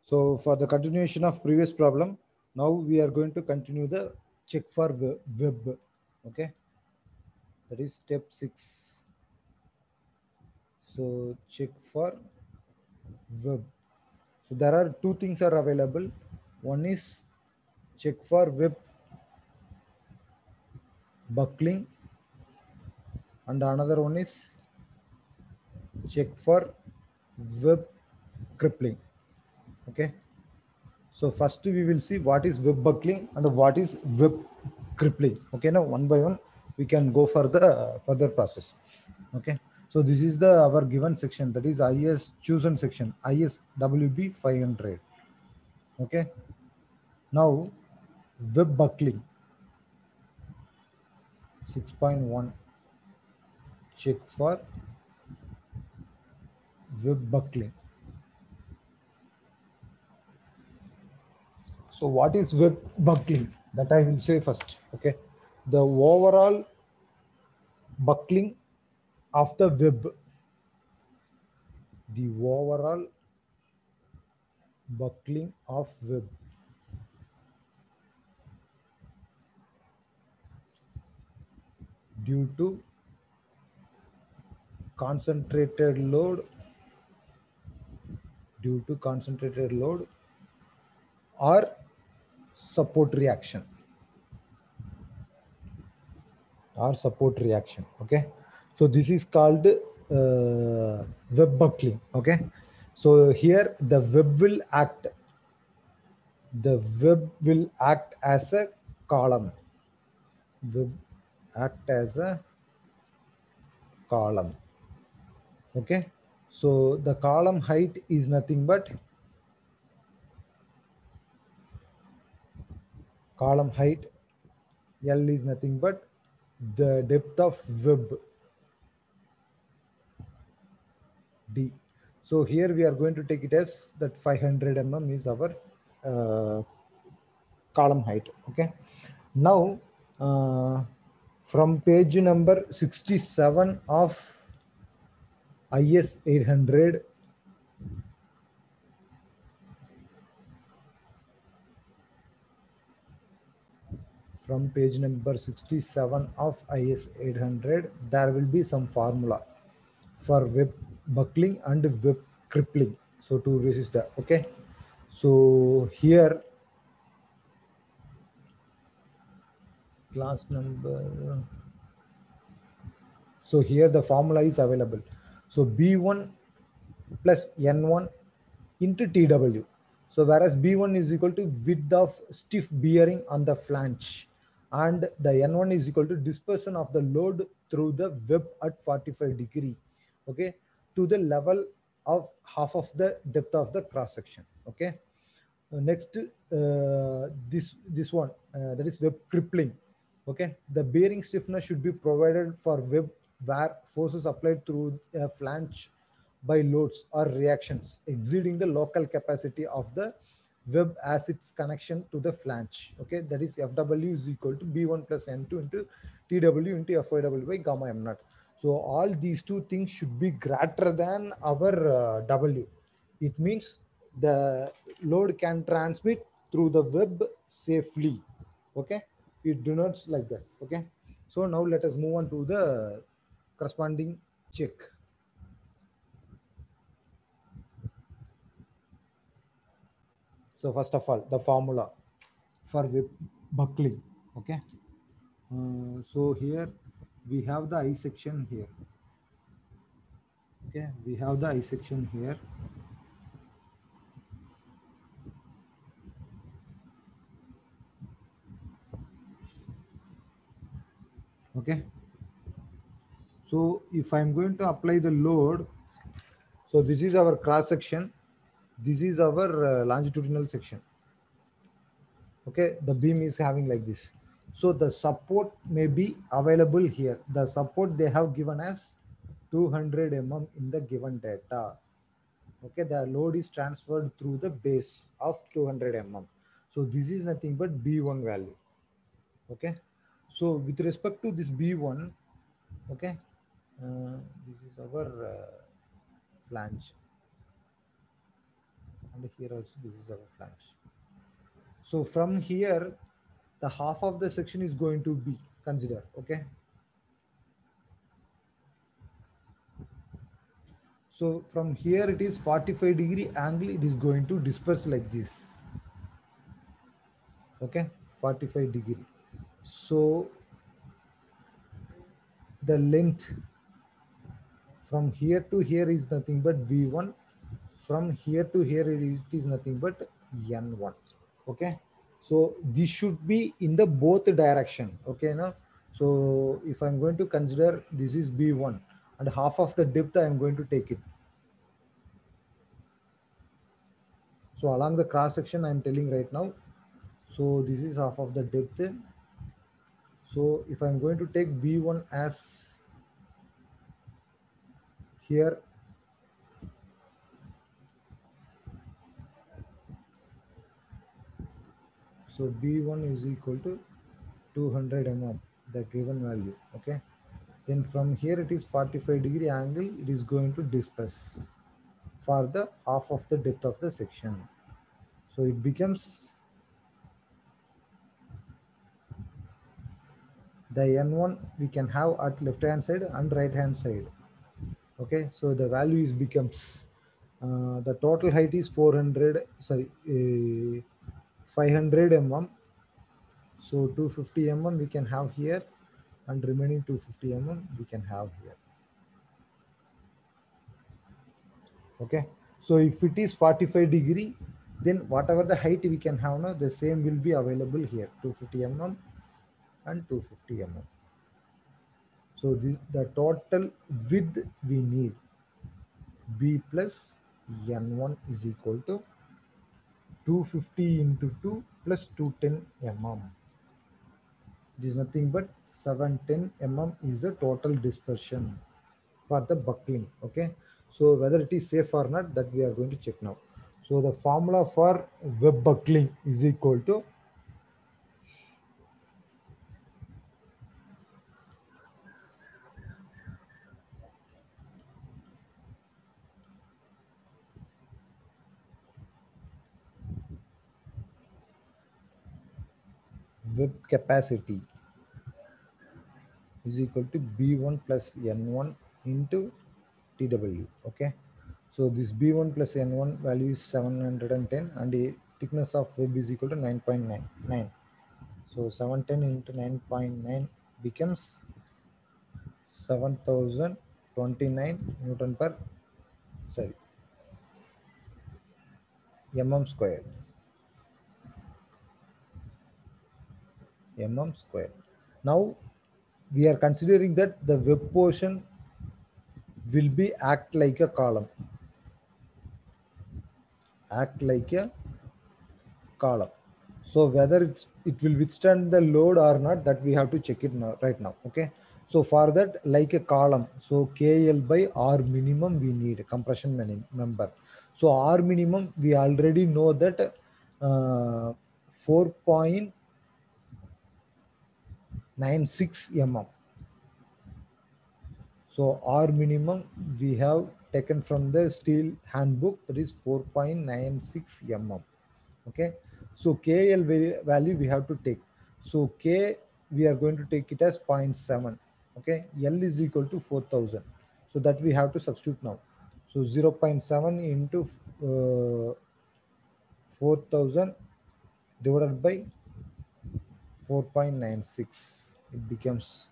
So for the continuation of previous problem, now we are going to continue the check for web. Okay, that is step 6. So check for web. So there are two things are available. One is check for web buckling, and another one is check for web crippling. Okay, so first we will see what is web buckling and what is web crippling. Okay, now one by one we can go for the further process. Okay, so this is the our given section, that is IS chosen section, ISWB 500. Okay, now web buckling 6.1, check for web buckling. So what is web buckling? That I will say first. Okay, the overall buckling of the web, the overall buckling of web due to concentrated load, or support reaction, Okay, so this is called web buckling. Okay, so here the web will act as a column. Web act as a column. Okay, so the column height is nothing but column height L is nothing but the depth of web D. So here we are going to take it as that 500 mm is our uh, column height. Okay, now from page number 67 of IS 800, from page number 67 of IS 800, there will be some formula for web buckling and web crippling. So to resist that. Okay, so here class number, so here the formula is available. So B1 plus N1 into TW. So whereas B1 is equal to width of stiff bearing on the flange, and the N1 is equal to dispersion of the load through the web at 45 degree, okay, to the level of half of the depth of the cross section. Okay, next this one, that is web crippling. Okay, the bearing stiffness should be provided for web where forces applied through a flange by loads or reactions exceeding the local capacity of the web as its connection to the flange. Okay, that is FW is equal to B1 plus N2 into TW into FYW by gamma M naught. So all these two things should be greater than our W. It means the load can transmit through the web safely. Okay, it do not like that. Okay, so now let us move on to the corresponding check. So first of all, the formula for web buckling. Okay, so here we have the I section here. Okay, we have the I section here. Okay, so if I'm going to apply the load, so this is our cross section, this is our longitudinal section. Okay, the beam is having like this. So the support may be available here. The support they have given as 200 mm in the given data. Okay, the load is transferred through the base of 200 mm. So this is nothing but B1 value. Okay, so with respect to this B1, okay, this is our flange. and here also this is our flange. So from here, the half of the section is going to be considered. Okay. So from here it is 45-degree angle. It is going to disperse like this. Okay, 45-degree. So the length from here to here is nothing but V1. From here to here it is nothing but N1. Okay, so this should be in the both direction. Okay, now so if I'm going to consider this is B1 and half of the depth I'm going to take it. So along the cross section I'm telling right now. So this is half of the depth. So if I'm going to take B1 as here, so B1 is equal to 200 mm, the given value. Okay, then from here it is 45-degree angle. It is going to disperse for the half of the depth of the section. So it becomes the N1 we can have at left hand side and right hand side. Okay, so the value is becomes the total height is 400, sorry, 500 mm. So 250 mm we can have here and remaining 250 mm we can have here. Okay, so if it is 45-degree, then whatever the height we can have now, the same will be available here, 250 mm and 250 mm. So this, the total width we need B plus N1 is equal to 250 into 2 plus 210 mm. This is nothing but 710 mm is the total dispersion for the buckling. Okay, so whether it is safe or not, that we are going to check now. So the formula for web buckling is equal to web capacity is equal to B1 plus N1 into TW. Okay, so this B1 plus N1 value is 710 and the thickness of web is equal to 9.99. So 710 into 9.9 becomes 7029 Newton per, sorry, mm square. Mm square. Now we are considering that the web portion will be act like a column. Act like a column. So whether it will withstand the load or not, that we have to check it now, right now. Okay, so for that, like a column, so KL by R minimum we need compression member. So R minimum we already know that 4.96 mm. So R minimum we have taken from the steel handbook, that is 4.96 mm. Okay, so KL value we have to take. So K we are going to take it as 0.7. Okay, L is equal to 4000. So that we have to substitute now. So 0.7 into 4000 divided by 4.96. It becomes,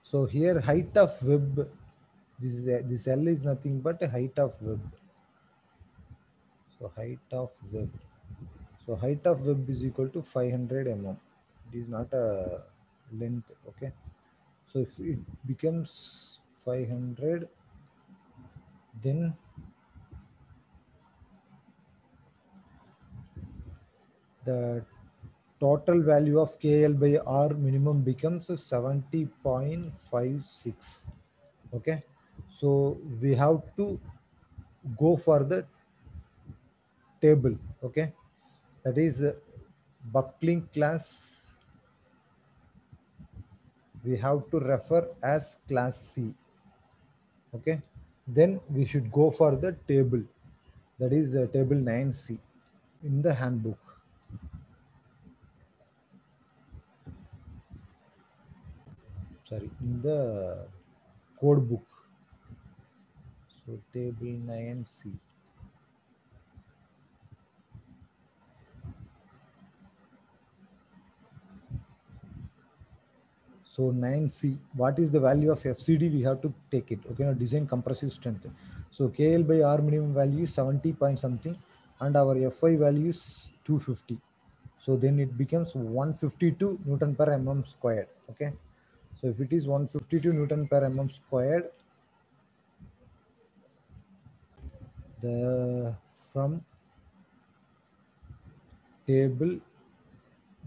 so here height of web, this L is nothing but a height of web. So height of web. So height of web is equal to 500 mm. It is not a length. Okay. So if it becomes 500, then the total value of KL by R minimum becomes 70.56. Okay, so we have to go for the table. Okay, that is buckling class we have to refer as class C. Okay, then we should go for the table, that is table 9C in the handbook. Sorry, in the code book. So table 9C. So 9C, what is the value of FCD? We have to take it. Okay, now design compressive strength. So KL by R minimum value is 70 point something, and our FI value is 250. So then it becomes 152 Newton per mm squared. Okay, so if it is 152 Newton per mm squared, the from table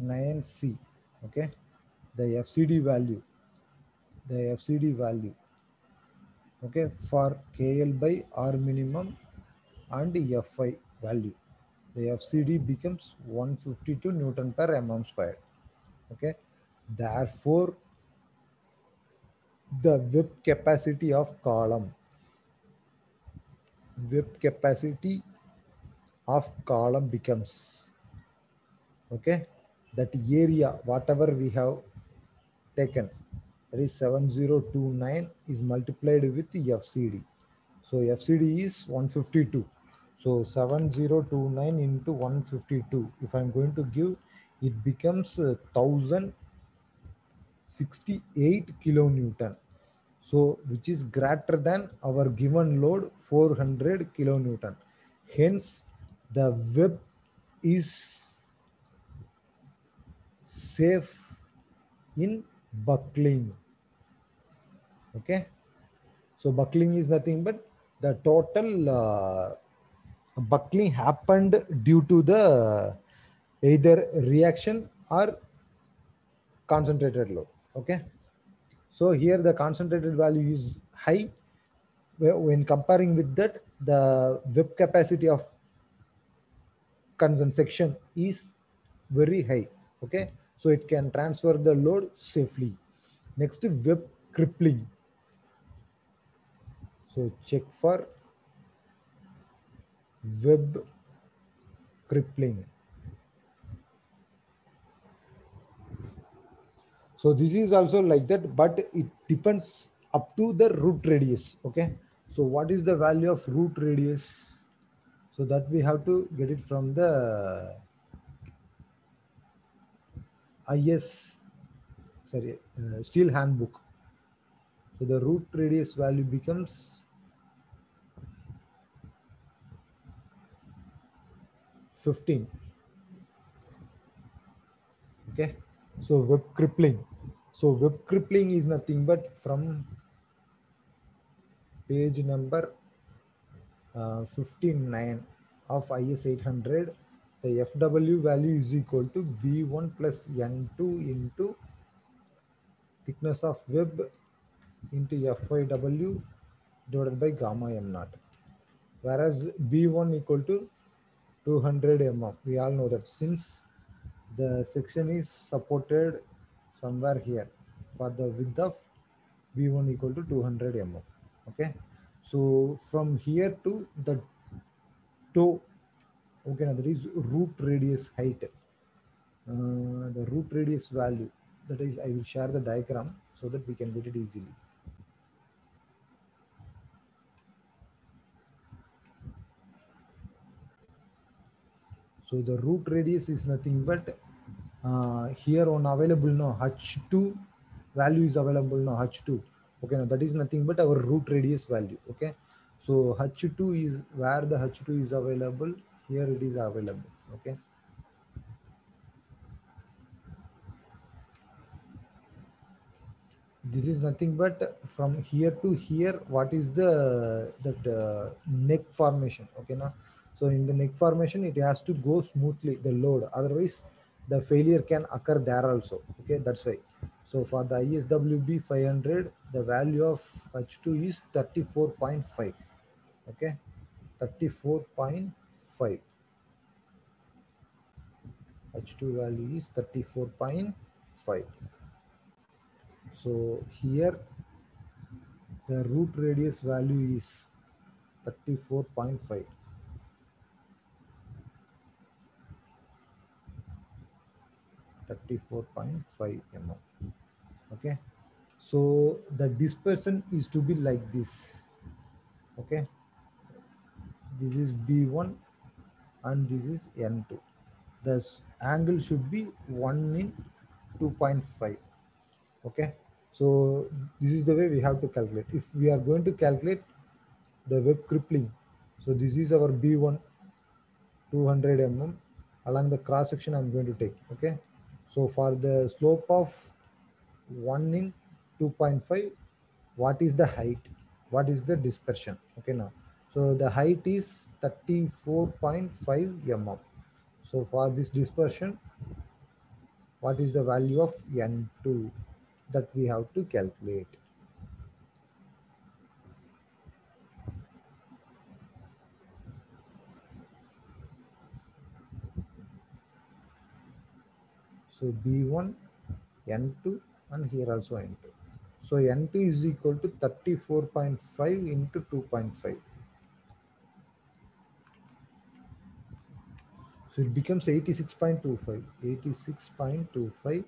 9C, okay, the FCD value, okay, for KL by R minimum and Fi value, the FCD becomes 152 Newton per mm squared. Okay, therefore the width capacity of column becomes, okay, that area whatever we have taken, that is 7029 is multiplied with the FCD. So FCD is 152. So 7029 into 152, if I'm going to give, it becomes 1068 kilonewton. So which is greater than our given load 400 kilonewton. Hence the web is safe in buckling. Okay, so buckling is nothing but the total buckling happened due to the either reaction or concentrated load. Okay, so here the concentrated value is high. When comparing with that, the web capacity of concern section is very high. Okay, so it can transfer the load safely. Next, web crippling. So check for web crippling. So this is also like that, but it depends up to the root radius. Okay, so what is the value of root radius? So that we have to get it from the IS, sorry, steel handbook. So the root radius value becomes 15. Okay, so web crippling. So web crippling is nothing but from page number 59 of IS 800, the FW value is equal to B1 plus N2 into thickness of web into FYW divided by gamma M naught. Whereas B1 equal to 200 mm. We all know that since the section is supported somewhere here for the width of B1 equal to 200 mm. Okay, so from here to the toe, okay, now that is root radius height. The root radius value, that is, I will share the diagram so that we can get it easily. So the root radius is nothing but here on available now H2 value is available now H2. Okay, now that is nothing but our root radius value. Okay, so H2 is where the H2 is available. Here it is available. Okay, this is nothing but from here to here. What is the that neck formation? Okay, now so in the neck formation it has to go smoothly the load, otherwise the failure can occur there also. Okay, that's why. So for the ISWB 500, the value of H2 is 34.5. Okay, 34.5. H2 value is 34.5. So here the root radius value is 34.5. 34.5 mm. Okay, so the dispersion is to be like this. Okay, this is B1 and this is N2. The angle should be 1 in 2.5. Okay, so this is the way we have to calculate. If we are going to calculate the web crippling, so this is our B1 200 mm. Along the cross section I'm going to take. Okay, so for the slope of 1 in 2.5, what is the height, what is the dispersion? Okay, now so the height is 34.5 mm. So for this dispersion, what is the value of N2 that we have to calculate? So B1, N2, and here also N2. So N2 is equal to 34.5 into 2.5. So it becomes 86.25. 86.25.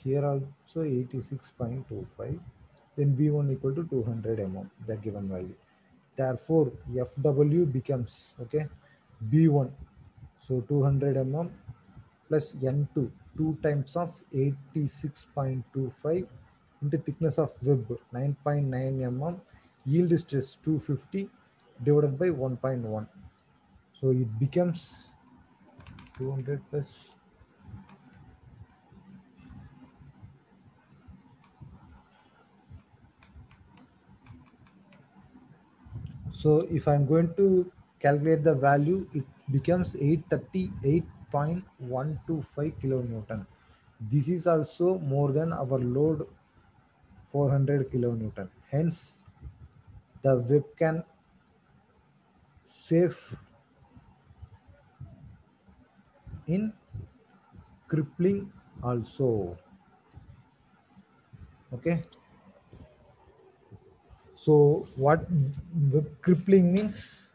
Here also 86.25. Then B1 equal to 200 mm, the given value. Therefore, FW becomes, okay, B1. So 200 mm plus N2, 2 times of 86.25 into thickness of web 9.9 mm, yield stress 250 divided by 1.1. So it becomes 200 plus. So if I'm going to calculate the value, it becomes 838.125 kilonewton. This is also more than our load 400 kilonewton. Hence, the web can safe in crippling also. Okay. So what web crippling means?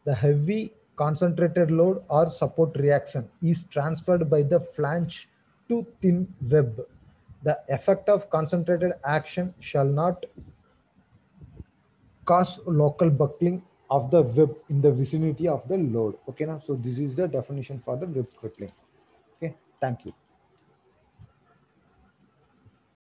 The heavy concentrated load or support reaction is transferred by the flange to thin web. The effect of concentrated action shall not cause local buckling of the web in the vicinity of the load. Okay, now so this is the definition for the web crippling. Okay, thank you.